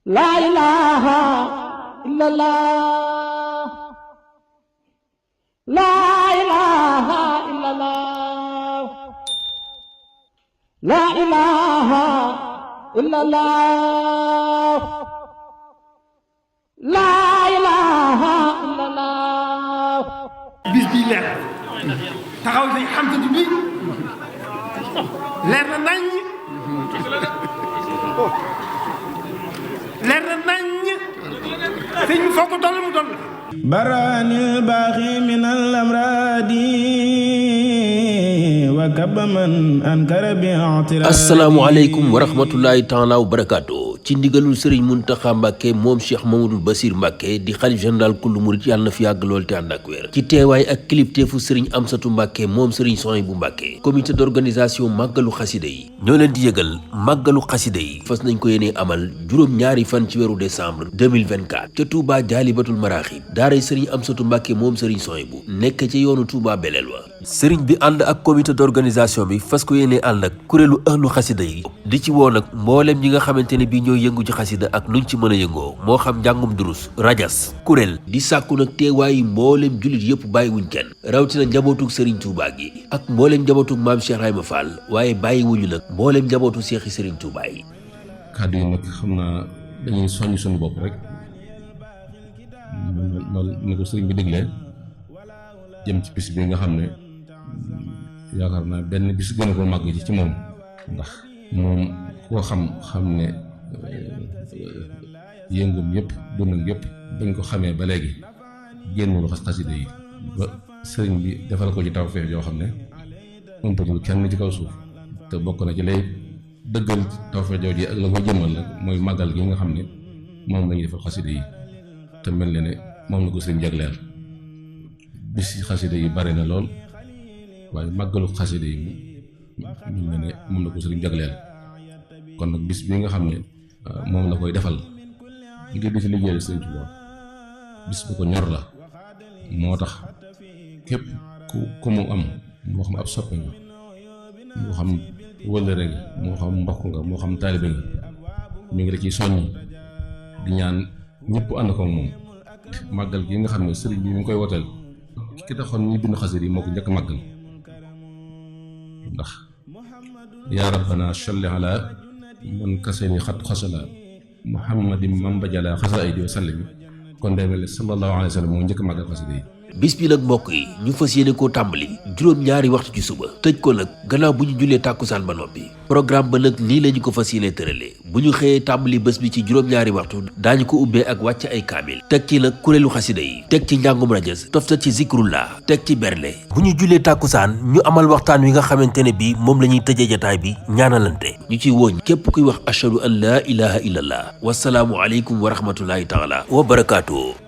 La ilaha illallah, la ilaha illallah, la ilaha illallah, la ilaha illallah. bis bi leer taxaw nañ xam te bi leer na nañ leer na nañ sëñ bi foog ko toll mu toll. baraanil baaxi min al amraadi wa kabba man ankara bi i'tiraadi. asalaamaaleykum wa rahmatullahi taala wa barakaatu. ci ndigalul Serigne Mountakha Mbacké moom Cheikh Mamadou Bassir Mbacké di xalif général kullu murid yàlla na fi yàgg lool te ànd ak wér. ci teewaay ak kilifteefu Serigne Amsatou Mbacké moom Serigne Souhaïbou Mbacké comité d'organisation màggalu xasida yi ñoo leen di yëgal màggalu xasida yi fas nañ ko yéenee amal juróom-ñaari fan ci weeru décembre 2024 ca Touba Jaalibatul Maraaxib daaray Serigne Amsatou Mbacké moom Serigne Souhaïbou nekk ci yoonu Touba Belel wa Serigne bi ànd ak comité d'organisation bi fas ko yéenee ànd ak kuréelu ahlu xasida yi di ci woo nag mboolem ñi nga xamante ne bii ñooy yëngu ci xasida ak nuñ ci mën a yëngoo moo xam njàngum durus rajas kuréel di sàkku nag teewaayi mboolem jullit yëpp bàyyiwuñ kenn rawatina njabootug Serigne Touba gi ak mboolem njabootug maam Cheikh Ibrahima Fall waaye bàyyiwuñu nag mboolem njabootu seexi Serigne Touba yi. kàddu yi nag xam naa dañuy soññ suñu bopp rek loolu ni ko sëriñ bi déglee jëm ci bis bi nga xam ne yaakaar naa benn bis gën a ko màgg ci moom ndax moom koo xam ne yëngum yëpp dundam yëpp bañ ko xamee ba léegi génnul xasida yi ba sëriñ bi defal ko ci tawfeex yoo xam ne umpatul kenn ci kaw suuf te bokk na ci lay dëggal tawfeex jooju ak la ko jëmmal nag mooy màggal gi nga xam ne moom la ñuy defal xasida yi te mel na ne moom la ko sëriñ jagleel bis xasida yi bari na lool waaye màggalu xasida yi mel na ne moom la ko sëriñ jagleel kon nag bis bi nga xam ne moom la koy defal ngir di ci liggéeyal Sëriñ Tuubaa bis bu ko ñor la moo tax képp ku mu am moo xam ab soppe nga moo xam wëllëre nga moo xam mbokk nga moo xam taalibe nga mi ngi la ciy soññ di ñaan ñëpp ànd ko moom màggal gi nga xam ne sëriñ bi mi ngi koy woteel ki taxoon ñu bind xasida yi moo ko njëkk màggal ndax yaa rabbana salli ala man kaseni xat xasala muhammadin man bajala xasaayidi wa sallim kon day mel ne sallallahu alayhi wa sallam moo njëkk màggal xasida yi. bis bi nag mbokk yi ñu fas yéene koo tàmbali juróom-ñaari waxtu ci suba tëj ko nag gannaaw bu ñu jullee tàkkusaan ba noppi programme ba nag nii la ñu ko fas yéene tëralee bu ñu xëyee tàmbali bés bi ci juróom-ñaari waxtu daañu ko ubbee ak wàcc ay kaamil teg ci nag kuréelu xasida yi teg ci njàngum rajas toftal ci zikrullah teg ci bernde bu ñu jullee tàkkusaan ñu amal waxtaan wi nga xamante ne bi moom la ñuy tëjee jataay bi ñaanalante ñu ci wooñ képp kuy wax ashhadu an laa ilaha illallah wasalaamu aleykum wa rahmatullahi taala wa barakaatu.